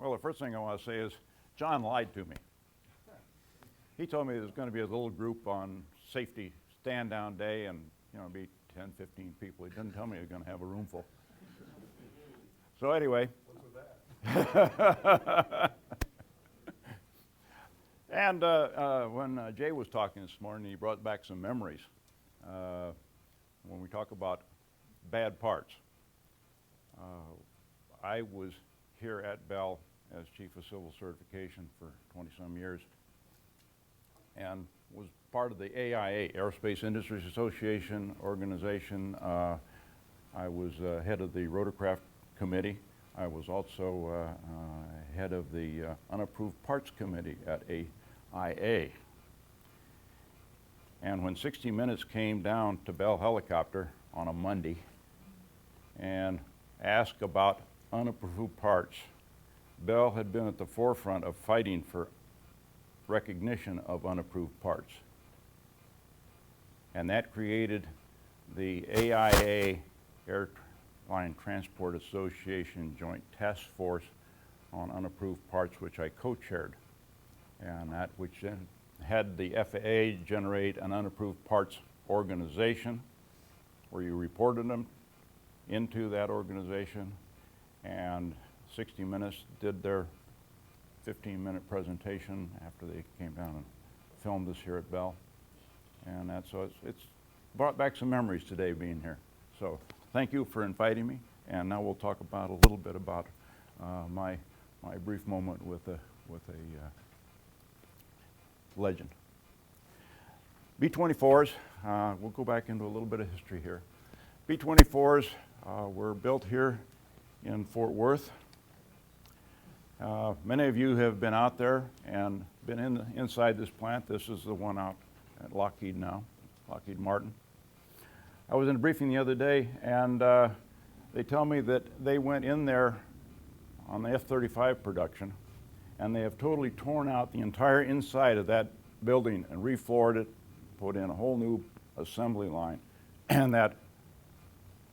Well, the first thing I want to say is John lied to me. He told me there's going to be a little group on safety stand-down day and, be 10, 15 people. He didn't tell me he was going to have a room full. So anyway. What's with that? And when Jay was talking this morning, he brought back some memories when we talk about bad parts. I was here at Bell as Chief of Civil Certification for 20-some years and was part of the AIA, Aerospace Industries Association organization. I was head of the Rotorcraft Committee. I was also head of the Unapproved Parts Committee at AIA. And when 60 Minutes came down to Bell Helicopter on a Monday and asked about unapproved parts, Bell had been at the forefront of fighting for recognition of unapproved parts. And that created the AIA, Airline Transport Association Joint Task Force on Unapproved Parts, which I co-chaired. And that which then had the FAA generate an unapproved parts organization where you reported them into that organization, and 60 Minutes did their 15-minute presentation after they came down and filmed us here at Bell. And so it's brought back some memories today being here. So thank you for inviting me, and now we'll talk about a little bit about my brief moment with a legend. B-24s, we'll go back into a little bit of history here. B-24s were built here in Fort Worth. Many of you have been out there and been inside this plant. This is the one out at Lockheed now, Lockheed Martin. I was in a briefing the other day, and they tell me that they went in there on the F-35 production, and they have totally torn out the entire inside of that building and refloored it, put in a whole new assembly line, and that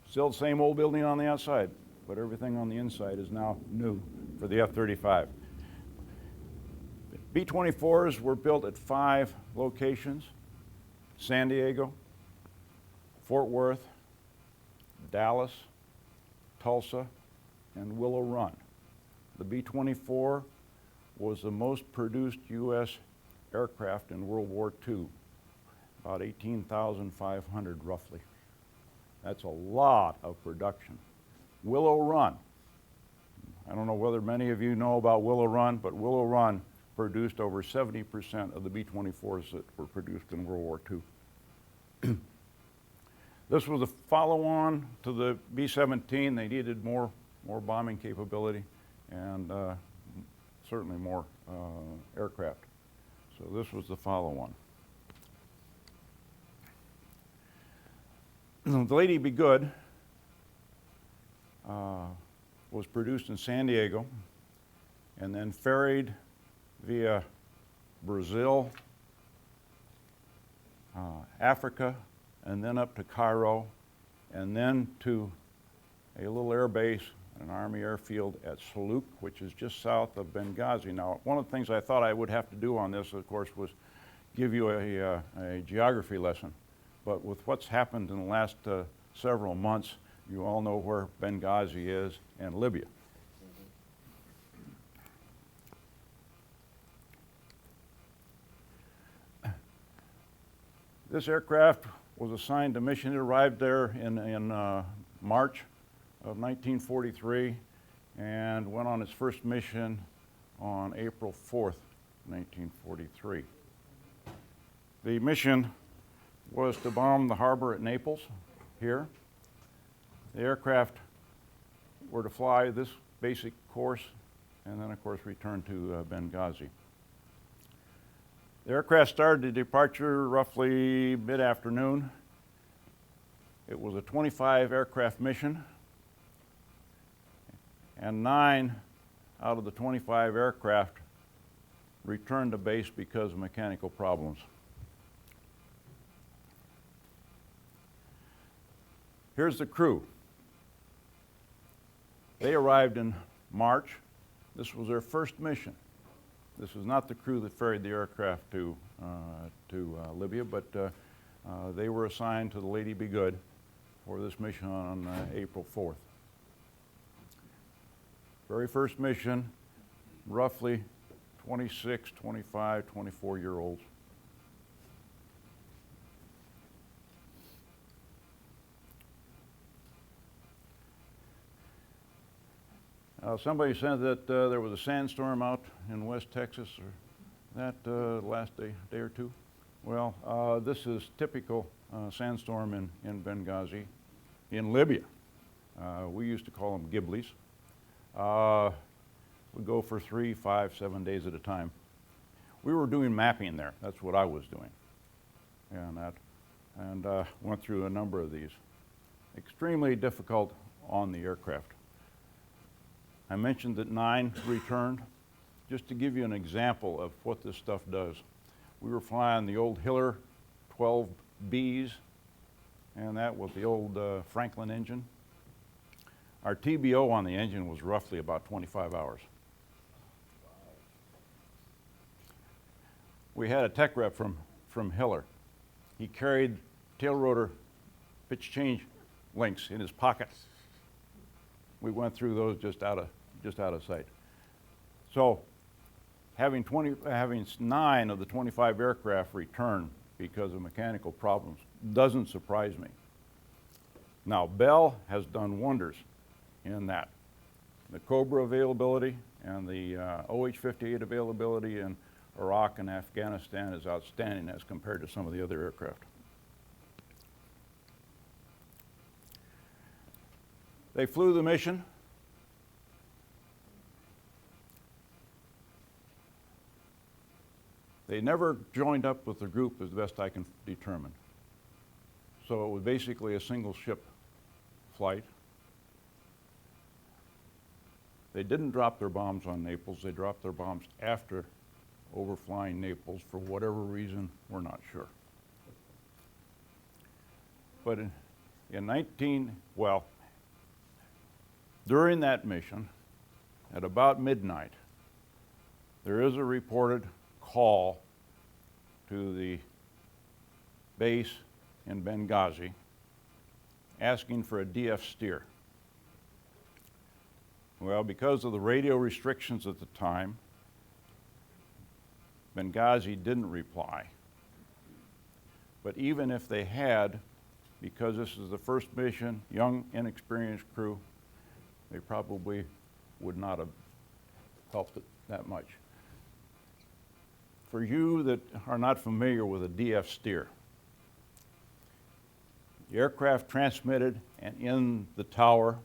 still the same old building on the outside, but everything on the inside is now new for the F-35. B-24s were built at 5 locations: San Diego, Fort Worth, Dallas, Tulsa, and Willow Run. The B-24 was the most produced U.S. aircraft in World War II, about 18,500 roughly. That's a lot of production. Willow Run. I don't know whether many of you know about Willow Run, but Willow Run produced over 70% of the B-24s that were produced in World War II. This was a follow-on to the B-17. They needed more bombing capability and certainly more aircraft. So this was the follow-on. The Lady Be Good was produced in San Diego and then ferried via Brazil, Africa, and then up to Cairo, and then to a little air base, an Army airfield at Saluk, which is just south of Benghazi. Now, one of the things I thought I would have to do on this, of course, was give you a geography lesson. But with what's happened in the last several months, you all know where Benghazi is and Libya. This aircraft was assigned to mission. It arrived there in March of 1943 and went on its first mission on April 4th, 1943. The mission was to bomb the harbor at Naples here. The aircraft were to fly this basic course and then, of course, return to Benghazi. The aircraft started the departure roughly mid-afternoon. It was a 25 aircraft mission, and 9 out of the 25 aircraft returned to base because of mechanical problems. Here's the crew. They arrived in March This was their first mission. This was not the crew that ferried the aircraft to Libya, but they were assigned to the Lady Be Good for this mission on April 4th. Very first mission, roughly 26, 25, 24-year-olds. Somebody said that there was a sandstorm out in West Texas, or that last day or two. Well, this is typical sandstorm in Benghazi, in Libya. We used to call them Ghiblis. We go for 3, 5, 7 days at a time. We were doing mapping there. That's what I was doing, and went through a number of these. Extremely difficult on the aircraft. I mentioned that 9 returned. Just to give you an example of what this stuff does, we were flying the old Hiller 12Bs, and that was the old Franklin engine. Our TBO on the engine was roughly about 25 hours. We had a tech rep from Hiller. He carried tail rotor pitch change links in his pocket. We went through those just out of sight. So having 9 of the 25 aircraft return because of mechanical problems doesn't surprise me. Now, Bell has done wonders in that. The Cobra availability and the OH-58 availability in Iraq and Afghanistan is outstanding as compared to some of the other aircraft. They flew the mission. They never joined up with the group as best I can determine. So it was basically a single ship flight. They didn't drop their bombs on Naples. They dropped their bombs after overflying Naples for whatever reason, we're not sure. But during that mission, at about midnight, there is a reported call to the base in Benghazi asking for a DF steer. Well, because of the radio restrictions at the time, Benghazi didn't reply. But even if they had, because this is the first mission, young, inexperienced crew, they probably would not have helped it that much. For you that are not familiar with a DF steer, the aircraft transmitted, and in the tower,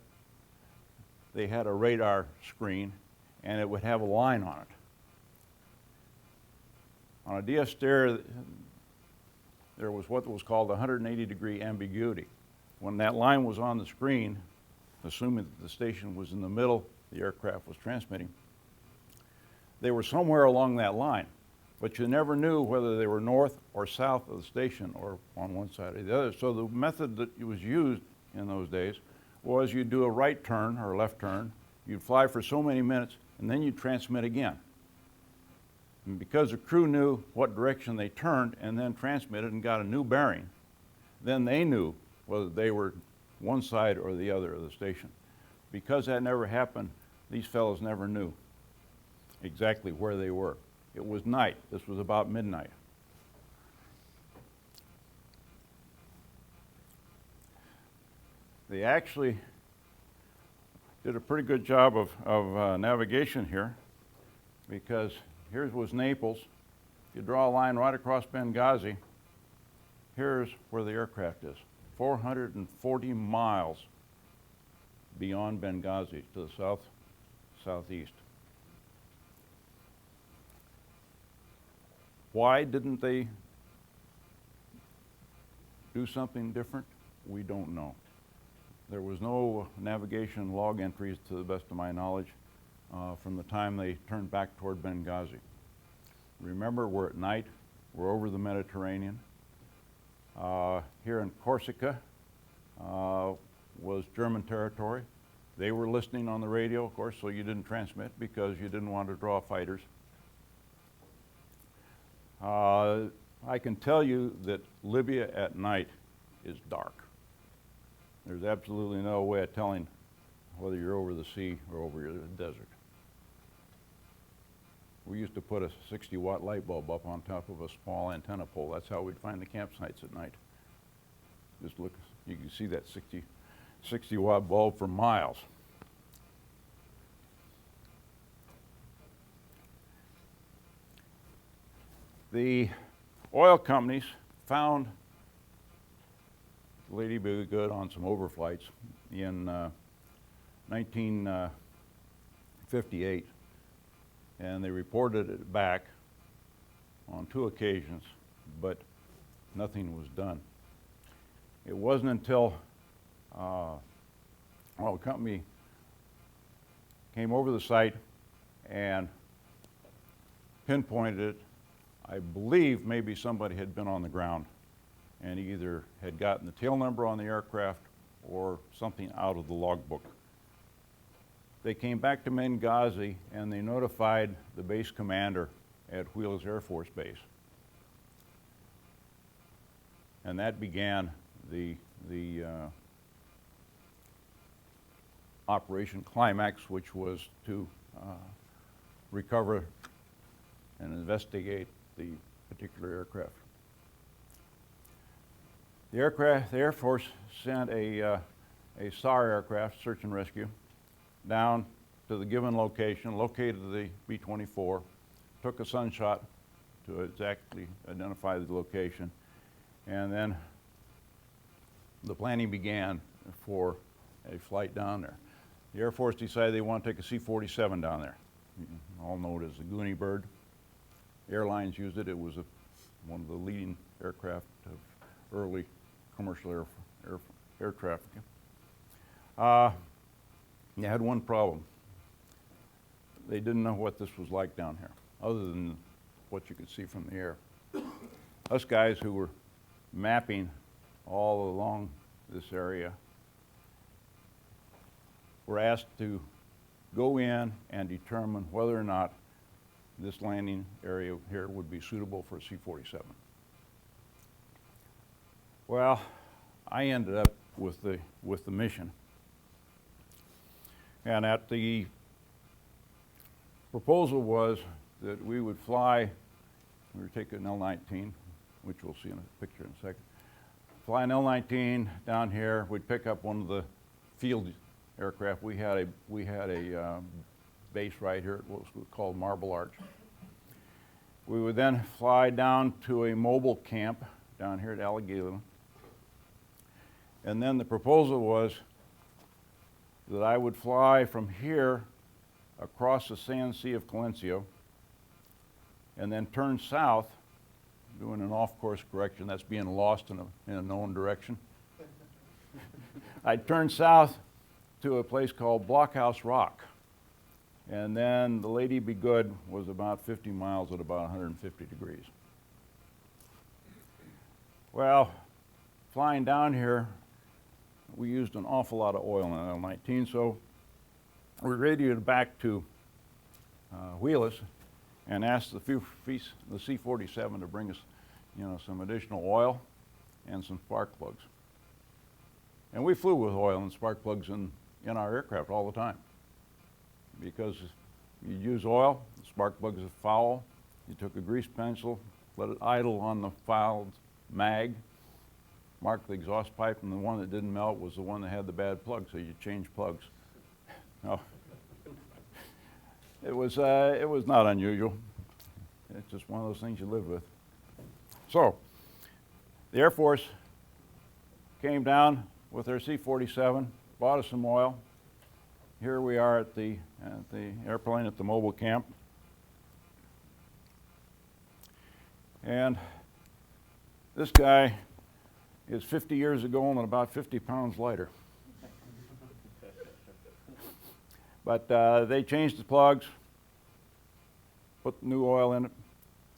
they had a radar screen, and it would have a line on it. On a DF steer, there was what was called 180-degree ambiguity. When that line was on the screen, assuming that the station was in the middle, the aircraft was transmitting, they were somewhere along that line. But you never knew whether they were north or south of the station or on one side or the other. So the method that was used in those days was you'd do a right turn or a left turn, you'd fly for so many minutes, and then you'd transmit again. And because the crew knew what direction they turned and then transmitted and got a new bearing, then they knew whether they were one side or the other of the station. Because that never happened, these fellows never knew exactly where they were. It was night. This was about midnight. They actually did a pretty good job of navigation here, because here was Naples. If you draw a line right across Benghazi, here's where the aircraft is, 440 miles beyond Benghazi to the southeast. Why didn't they do something different? We don't know. There was no navigation log entries, to the best of my knowledge, from the time they turned back toward Benghazi. Remember, we're at night, we're over the Mediterranean. Here in Corsica was German territory. They were listening on the radio, of course, so you didn't transmit because you didn't want to draw fighters. I can tell you that Libya at night is dark. There's absolutely no way of telling whether you're over the sea or over the desert. We used to put a 60-watt light bulb up on top of a small antenna pole. That's how we'd find the campsites at night. Just look, you can see that 60-watt bulb for miles. The oil companies found Lady Be Good on some overflights in 1958, and they reported it back on 2 occasions, but nothing was done. It wasn't until the company came over the site and pinpointed it. I believe maybe somebody had been on the ground and either had gotten the tail number on the aircraft or something out of the logbook. They came back to Benghazi and they notified the base commander at Wheelers Air Force Base. And that began the Operation Climax, which was to recover and investigate the particular aircraft. The Air Force sent a SAR aircraft, search and rescue, down to the given location, located the B-24, took a sunshot to exactly identify the location, and then the planning began for a flight down there. The Air Force decided they want to take a C-47 down there. You all know it as the Goonie Bird. Airlines used it. It was one of the leading aircraft of early commercial air traffic. They had one problem. They didn't know what this was like down here, other than what you could see from the air. Us guys who were mapping all along this area were asked to go in and determine whether or not this landing area here would be suitable for a C-47. Well, I ended up with the mission. And at the proposal was that we would fly, we were taking an L-19, which we'll see in a picture in a second, fly an L-19 down here. We'd pick up one of the field aircraft. We had a base right here at what was called Marble Arch. We would then fly down to a mobile camp down here at Allegheny. And then the proposal was that I would fly from here across the Sand Sea of Colenso and then turn south, doing an off-course correction. That's being lost in a known direction. I'd turn south to a place called Blockhouse Rock. And then the Lady Be Good was about 50 miles at about 150 degrees. Well, flying down here, we used an awful lot of oil in the L-19, so we radioed back to Wheelers and asked the C-47 to bring us, some additional oil and some spark plugs. And we flew with oil and spark plugs in our aircraft all the time, because you use oil, the spark plugs are foul. You took a grease pencil, let it idle on the fouled mag, marked the exhaust pipe, and the one that didn't melt was the one that had the bad plug, so you change plugs. No. It was not unusual. It's just one of those things you live with. So, the Air Force came down with their C-47, bought us some oil. Here we are at the airplane at the mobile camp. And this guy is 50 years ago and about 50 pounds lighter. But they changed the plugs, put new oil in it.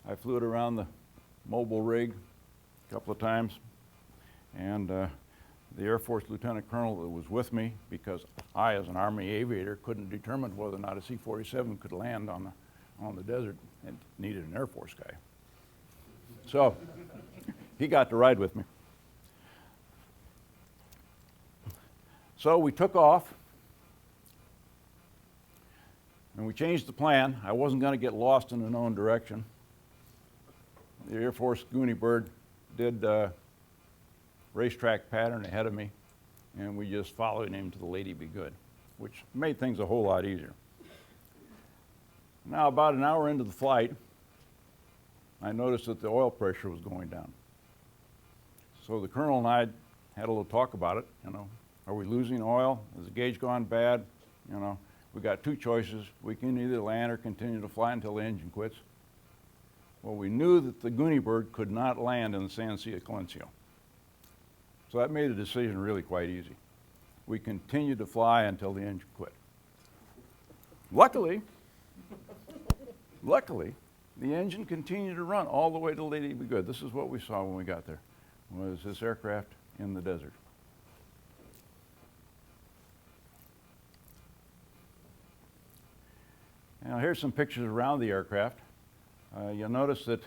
I flew it around the mobile rig a couple of times, and the Air Force lieutenant colonel that was with me, because I, as an Army aviator, couldn't determine whether or not a C-47 could land on the desert and needed an Air Force guy. So he got to ride with me. So we took off, and we changed the plan. I wasn't going to get lost in a known direction. The Air Force Goonie Bird did racetrack pattern ahead of me, and we just followed him to the Lady Be Good, which made things a whole lot easier. Now, about an hour into the flight, I noticed that the oil pressure was going down. So the colonel and I had a little talk about it. You know, are we losing oil? Has the gauge gone bad? You know, we got two choices. We can either land or continue to fly until the engine quits. Well, we knew that the Goonie Bird could not land in the San Silencio. So that made the decision really quite easy. We continued to fly until the engine quit. Luckily, the engine continued to run all the way to Lady Be Good. This is what we saw when we got there, was this aircraft in the desert. Now here's some pictures around the aircraft. You'll notice that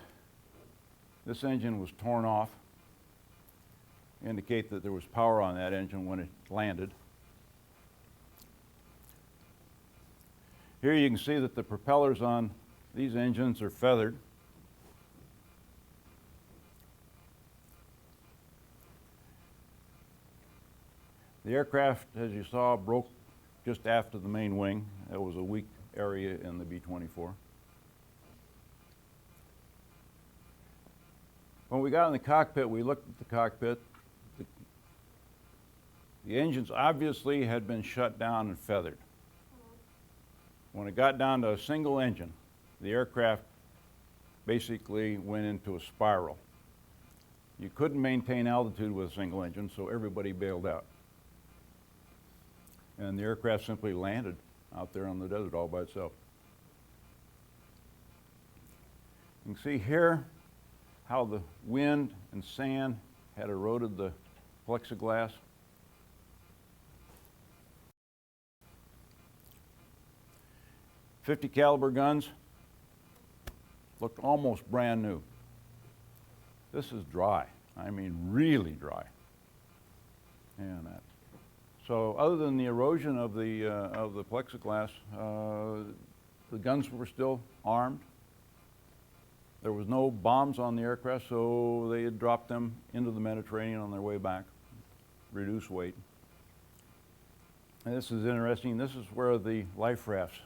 this engine was torn off, indicate that there was power on that engine when it landed. Here you can see that the propellers on these engines are feathered. The aircraft, as you saw, broke just after the main wing. That was a weak area in the B-24. When we got in the cockpit, we looked at the cockpit. The engines obviously had been shut down and feathered. When it got down to a single engine, the aircraft basically went into a spiral. You couldn't maintain altitude with a single engine, so everybody bailed out. And the aircraft simply landed out there on the desert all by itself. You can see here how the wind and sand had eroded the plexiglass. .50 caliber guns looked almost brand new. This is dry. I mean, really dry. And so, other than the erosion of the plexiglass, the guns were still armed. There was no bombs on the aircraft, so they had dropped them into the Mediterranean on their way back, reduce weight. And this is interesting. This is where the life rafts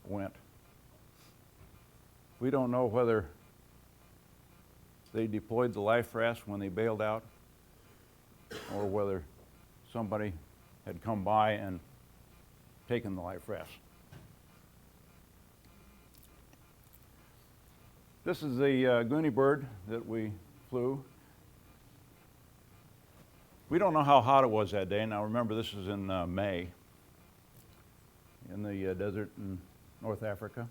went. We don't know whether they deployed the life rafts when they bailed out, or whether somebody had come by and taken the life rafts. This is the Goonie Bird that we flew. We don't know how hot it was that day. Now remember, this is in May in the desert in North Africa.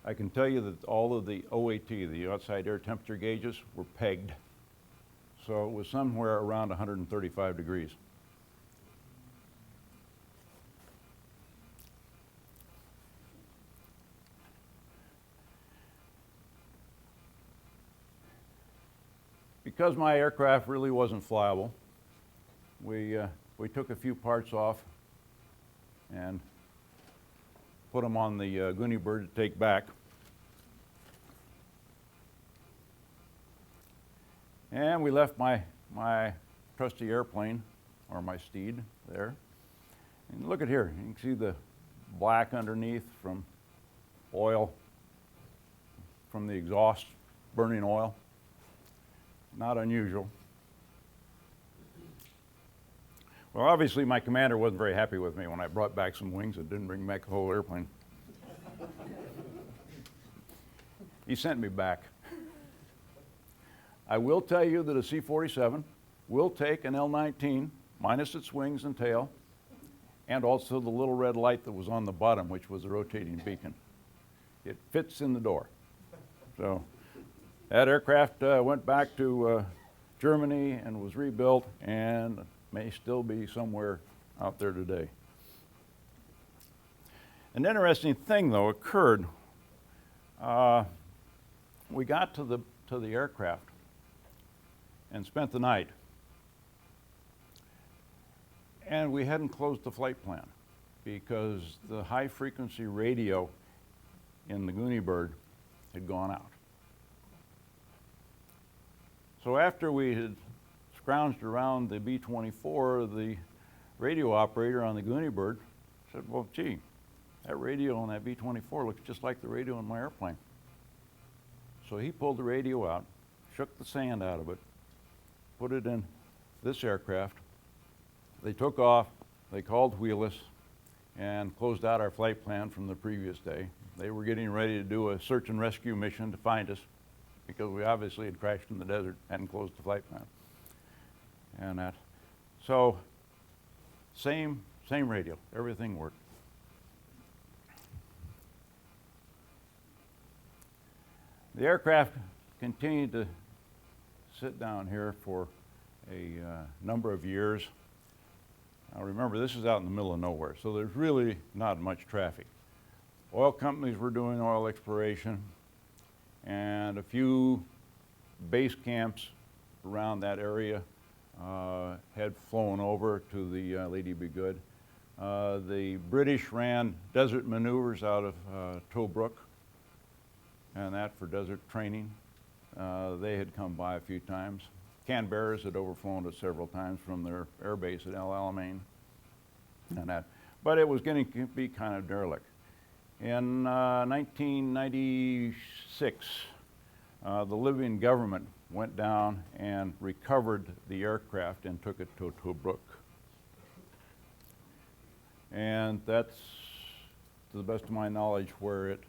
I can tell you that all of the OAT, the outside air temperature gauges, were pegged. So it was somewhere around 135 degrees. Because my aircraft really wasn't flyable, we took a few parts off and put them on the Goonie Bird to take back. And we left my trusty airplane, or my steed, there. And look at here, you can see the black underneath from oil, from the exhaust, burning oil. Not unusual. Well, obviously my commander wasn't very happy with me when I brought back some wings and didn't bring back the whole airplane. He sent me back. I will tell you that a C-47 will take an L-19 minus its wings and tail, and also the little red light that was on the bottom, which was a rotating beacon. It fits in the door. So that aircraft went back to Germany and was rebuilt and may still be somewhere out there today. An interesting thing, though, occurred. We got to the aircraft and spent the night. And we hadn't closed the flight plan because the high-frequency radio in the Goonie Bird had gone out. So after we had scrounged around the B-24, the radio operator on the Goonie Bird said, well, gee, that radio on that B-24 looks just like the radio in my airplane. So he pulled the radio out, shook the sand out of it, put it in this aircraft. They took off, they called Wheelus, and closed out our flight plan from the previous day. They were getting ready to do a search and rescue mission to find us because we obviously had crashed in the desert, hadn't closed the flight plan. And that. So, same radio, everything worked. The aircraft continued to sit down here for a number of years. Now remember, this is out in the middle of nowhere, so there's really not much traffic. Oil companies were doing oil exploration, and a few base camps around that area had flown over to the Lady Be Good. The British ran desert maneuvers out of Tobruk, and that for desert training. They had come by a few times. Canberras had overflown it several times from their air base at El Alamein, and that. But it was getting to be kind of derelict. In 1996, the Libyan government went down and recovered the aircraft and took it to Tobruk. And that's, to the best of my knowledge, where it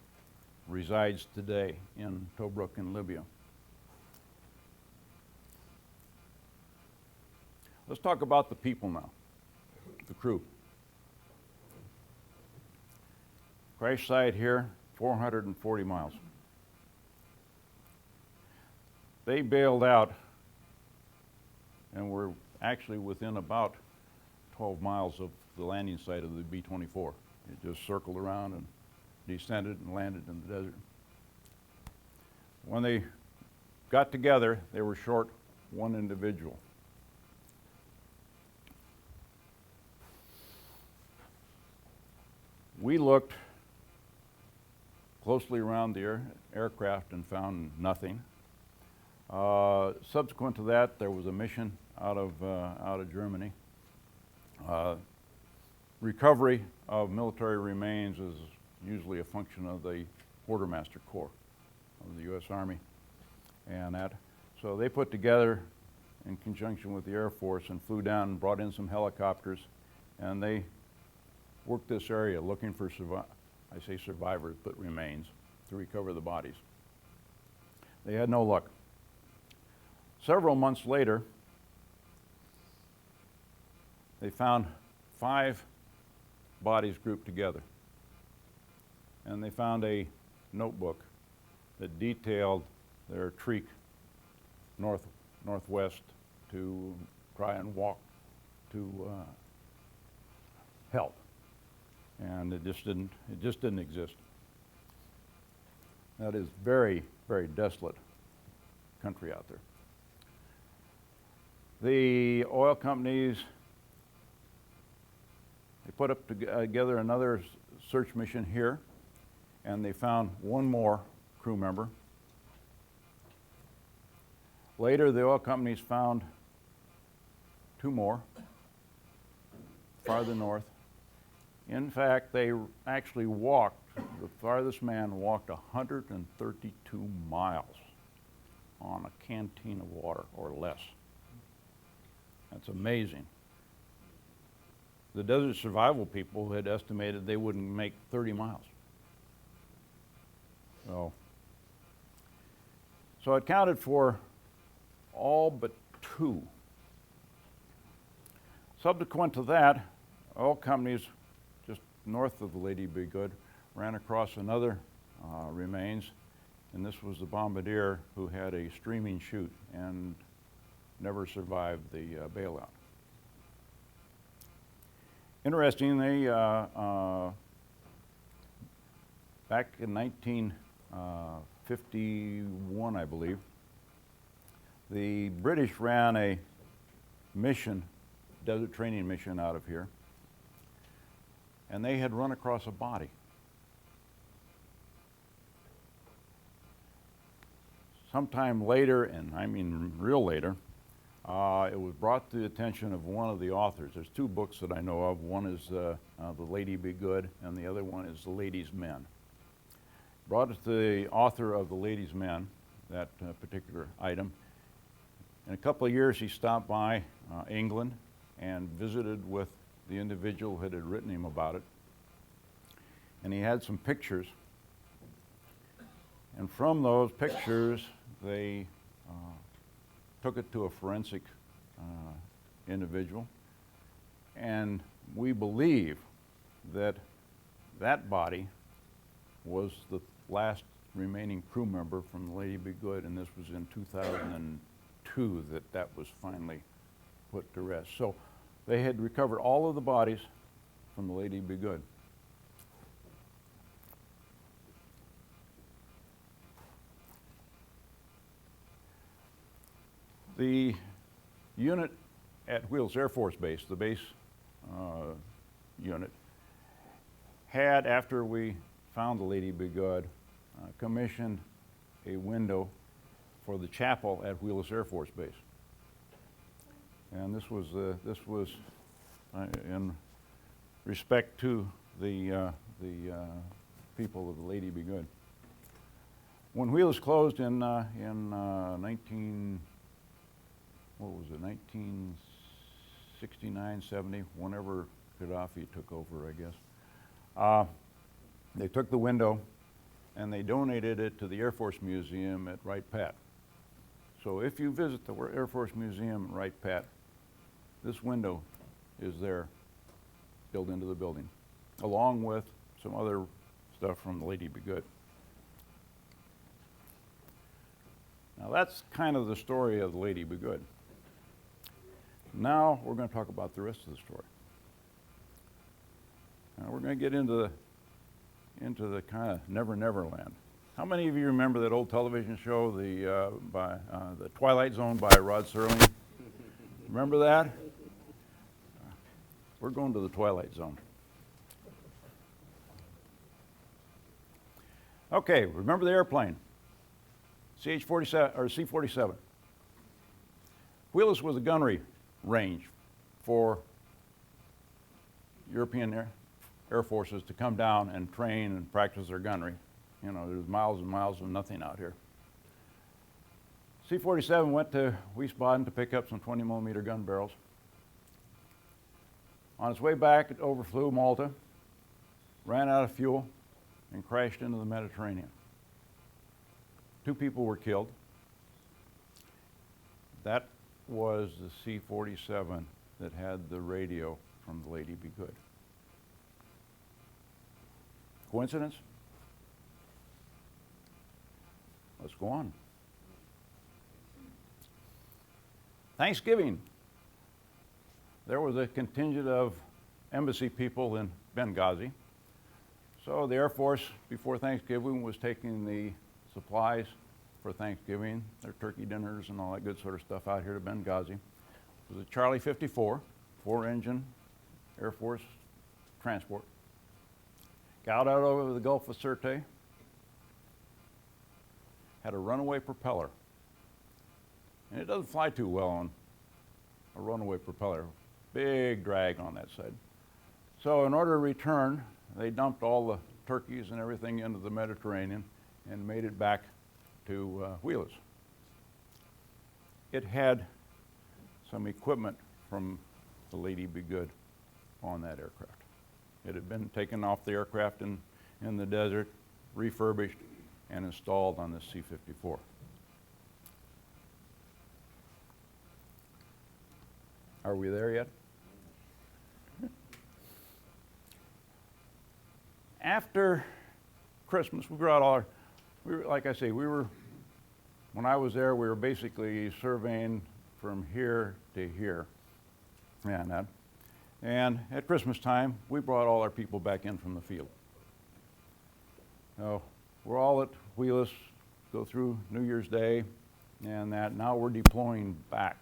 resides today, in Tobruk in Libya. Let's talk about the people now, the crew. Crash site here, 440 miles. They bailed out and were actually within about 12 miles of the landing site of the B-24. It just circled around and descended and landed in the desert. When they got together, they were short one individual. We looked closely around the aircraft and found nothing. Subsequent to that, there was a mission out of Germany. Recovery of military remains is usually a function of the Quartermaster Corps of the U.S. Army, and that. So they put together, in conjunction with the Air Force, and flew down and brought in some helicopters, and they worked this area looking for I say survivors, but remains, to recover the bodies. They had no luck. Several months later, they found 5 bodies grouped together. And they found a notebook that detailed their trek northwest to try and walk to help. And it just didn't exist. That is very, very desolate country out there. The oil companies, they put up together another search mission here, and they found one more crew member. Later, the oil companies found 2 more farther north. In fact, they actually walked, the farthest man walked 132 miles on a canteen of water or less. That's amazing. The desert survival people had estimated they wouldn't make 30 miles. So it counted for all but 2. Subsequent to that, oil companies just north of the Lady Be Good ran across another remains, and this was the bombardier who had a streaming chute, and never survived the bailout. Interestingly, back in 1951, I believe, the British ran a mission, desert training mission out of here, and they had run across a body. Sometime later, and I mean real later, it was brought to the attention of one of the authors. There's two books that I know of. One is The Lady Be Good, and the other one is The Lady's Men. Brought it to the author of The Lady's Men, that particular item. In a couple of years, he stopped by England and visited with the individual who had written him about it. And he had some pictures. And from those pictures, they took it to a forensic individual. And we believe that that body was the last remaining crew member from the Lady Be Good, and this was in 2002 that was finally put to rest. So they had recovered all of the bodies from the Lady Be Good. The unit at Wheels Air Force Base, the base unit, had, after we found the Lady Be Good, commissioned a window for the chapel at Wheels Air Force Base. And this was in respect to the people of the Lady Be Good. When Wheels closed in 1969, 70, whenever Gaddafi took over, I guess. They took the window and they donated it to the Air Force Museum at Wright Pat. So if you visit the Air Force Museum at Wright Pat, this window is there built into the building, along with some other stuff from the Lady Be Good. Now that's kind of the story of the Lady Be Good. Now we're going to talk about the rest of the story. Now we're going to get into the kind of Never Never Land. How many of you remember that old television show, the Twilight Zone by Rod Serling? Remember that? We're going to the Twilight Zone. Okay, remember the airplane, CH-47 or C-47. Wheelus was a gunnery range for European air forces to come down and train and practice their gunnery. You know, there's miles and miles of nothing out here. C-47 went to Wiesbaden to pick up some 20 millimeter gun barrels. On its way back, it overflew Malta, ran out of fuel, and crashed into the Mediterranean. 2 people were killed. That was the C-47 that had the radio from the Lady Be Good. Coincidence? Let's go on. Thanksgiving. There was a contingent of embassy people in Benghazi. So the Air Force, before Thanksgiving, was taking the supplies for Thanksgiving, their turkey dinners and all that good sort of stuff out here to Benghazi. It was a Charlie 54, 4-engine Air Force transport. Got out over the Gulf of Sirte, had a runaway propeller. And it doesn't fly too well on a runaway propeller. Big drag on that side. So in order to return, they dumped all the turkeys and everything into the Mediterranean and made it back to Wheelus. It had some equipment from the Lady Be Good on that aircraft. It had been taken off the aircraft in the desert, refurbished, and installed on the C-54. Are we there yet? After Christmas, we brought all our, like I say, when I was there, we were basically surveying from here to here. And at Christmas time, we brought all our people back in from the field. So we're all at Wheelus, go through New Year's Day, and now we're deploying back.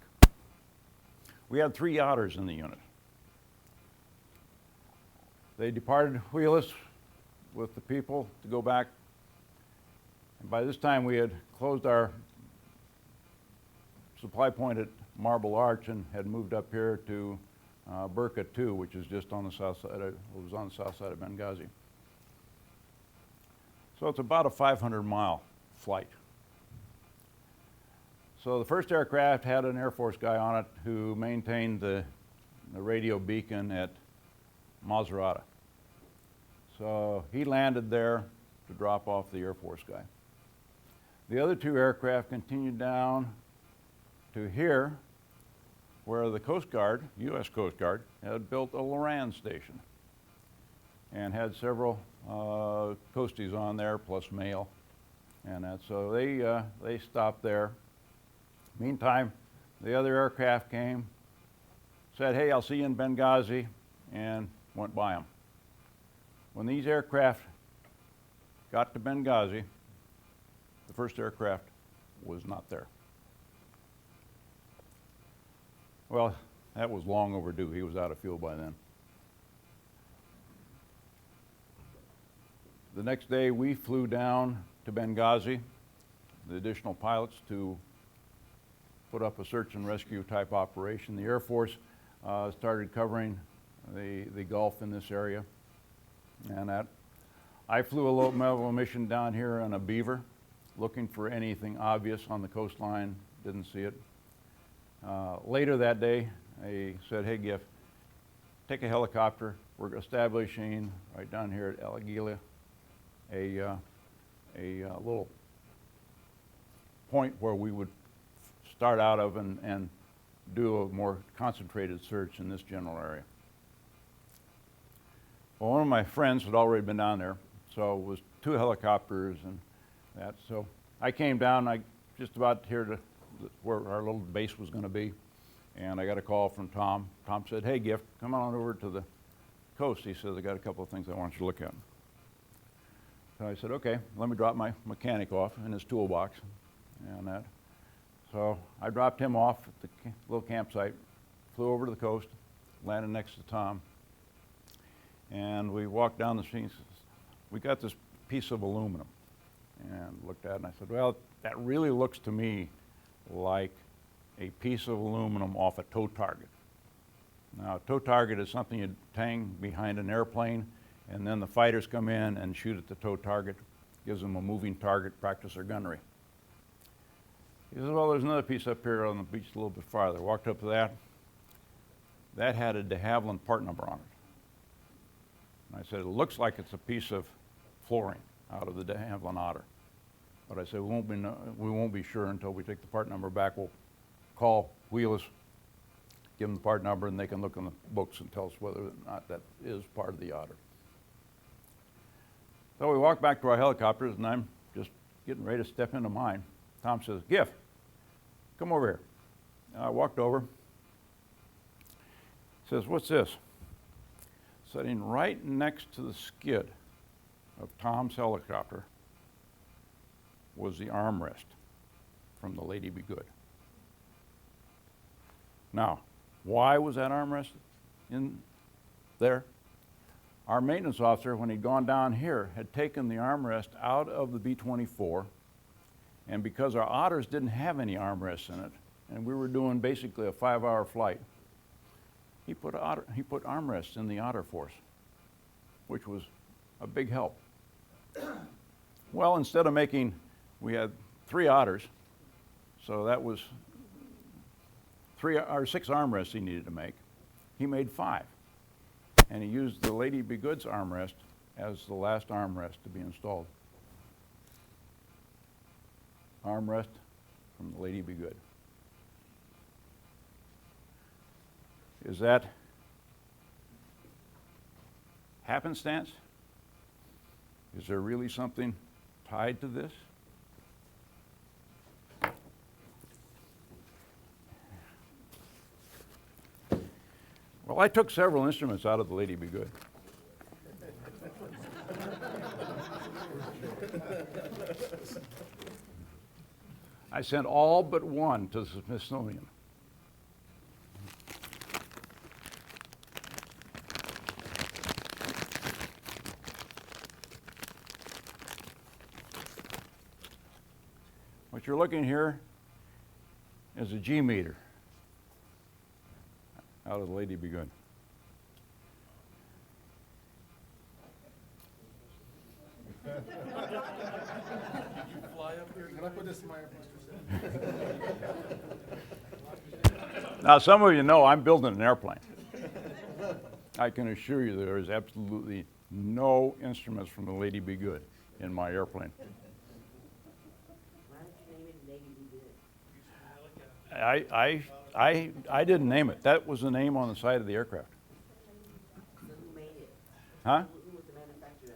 We had 3 otters in the unit. They departed Wheelus with the people to go back. And by this time, we had closed our supply point at Marble Arch and had moved up here to Burka 2, which is just on the south side. It was on the south side of Benghazi. So it's about a 500-mile flight. So the first aircraft had an Air Force guy on it who maintained the radio beacon at Maserati. So he landed there to drop off the Air Force guy. The other 2 aircraft continued down to here, where the Coast Guard, U.S. Coast Guard, had built a Loran station and had several coasties on there, plus mail, and that. So they stopped there. Meantime, the other aircraft came, said, "Hey, I'll see you in Benghazi," and went by them. When these aircraft got to Benghazi, the first aircraft was not there. Well, that was long overdue. He was out of fuel by then. The next day, we flew down to Benghazi, the additional pilots, to put up a search and rescue type operation. The Air Force started covering the Gulf in this area. And that, I flew a low-level mission down here on a Beaver, looking for anything obvious on the coastline. Didn't see it. Later that day, I said, "Hey, Giff, take a helicopter. We're establishing right down here at El Aguila a little point where we would start out of and do a more concentrated search in this general area." Well, one of my friends had already been down there, so it was 2 helicopters and that. So I came down, just about here to where our little base was going to be, and I got a call from Tom. Tom said, "Hey, Giff, come on over to the coast." He says, "I got a couple of things I want you to look at." So I said, "Okay, let me drop my mechanic off in his toolbox," and that. So I dropped him off at the little campsite, flew over to the coast, landed next to Tom, and we walked down the street. We got this piece of aluminum and looked at it, and I said, "Well, that really looks to me like a piece of aluminum off a tow target." Now, a tow target is something you'd hang behind an airplane, and then the fighters come in and shoot at the tow target, gives them a moving target, practice their gunnery. He says, "Well, there's another piece up here on the beach a little bit farther." Walked up to that. That had a de Havilland part number on it. And I said, "It looks like it's a piece of flooring out of the de Havilland Otter." But I said, we won't be sure until we take the part number back. We'll call Wheelus, give them the part number, and they can look in the books and tell us whether or not that is part of the Otter. So we walked back to our helicopters, and I'm just getting ready to step into mine. Tom says, "Giff, come over here." And I walked over. He says, "What's this?" Sitting right next to the skid of Tom's helicopter was the armrest from the Lady Be Good. Now, why was that armrest in there? Our maintenance officer, when he'd gone down here, had taken the armrest out of the B-24, and because our Otters didn't have any armrests in it, and we were doing basically a 5-hour flight, he put armrests in the Otter Force, which was a big help. Well, instead of we had 3 Otters, so that was 6 armrests he needed to make. He made 5, and he used the Lady Be Good's armrest as the last armrest to be installed. Armrest from the Lady Be Good. Is that happenstance? Is there really something tied to this? Well, I took several instruments out of the Lady Be Good. I sent all but one to the Smithsonian. What you're looking here is a G meter out of the Lady Be Good. Did you fly up here? Can I put this in my Now, some of you know I'm building an airplane. I can assure you there is absolutely no instruments from the Lady Be Good in my airplane. I didn't name it. That was the name on the side of the aircraft. So who made it? Huh? Who was the manufacturer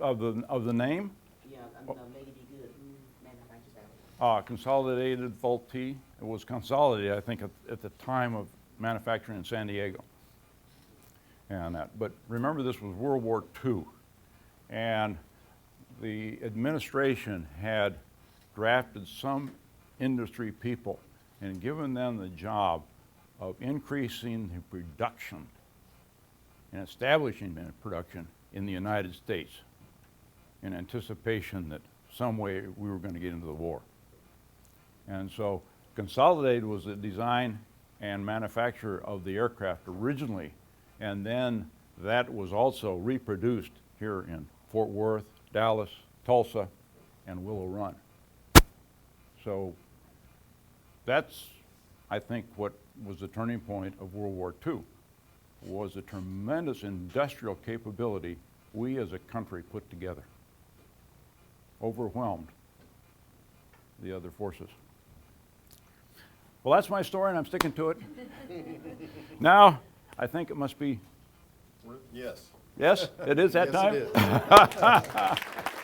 of it? Of the name? Yeah, Lady Be Good. Who manufactured that one? Consolidated Vultee. It was consolidated, I think, at the time of manufacturing in San Diego. And that. But remember, this was World War II, and the administration had drafted some industry people and given them the job of increasing the production and establishing the production in the United States in anticipation that some way we were going to get into the war. And so Consolidated was the design and manufacturer of the aircraft originally, and then that was also reproduced here in Fort Worth, Dallas, Tulsa, and Willow Run. So that's, I think, what was the turning point of World War II, was the tremendous industrial capability we as a country put together. Overwhelmed the other forces. Well, that's my story, and I'm sticking to it. Now, I think it must be... Yes. Yes, it is that Yes, time? it is.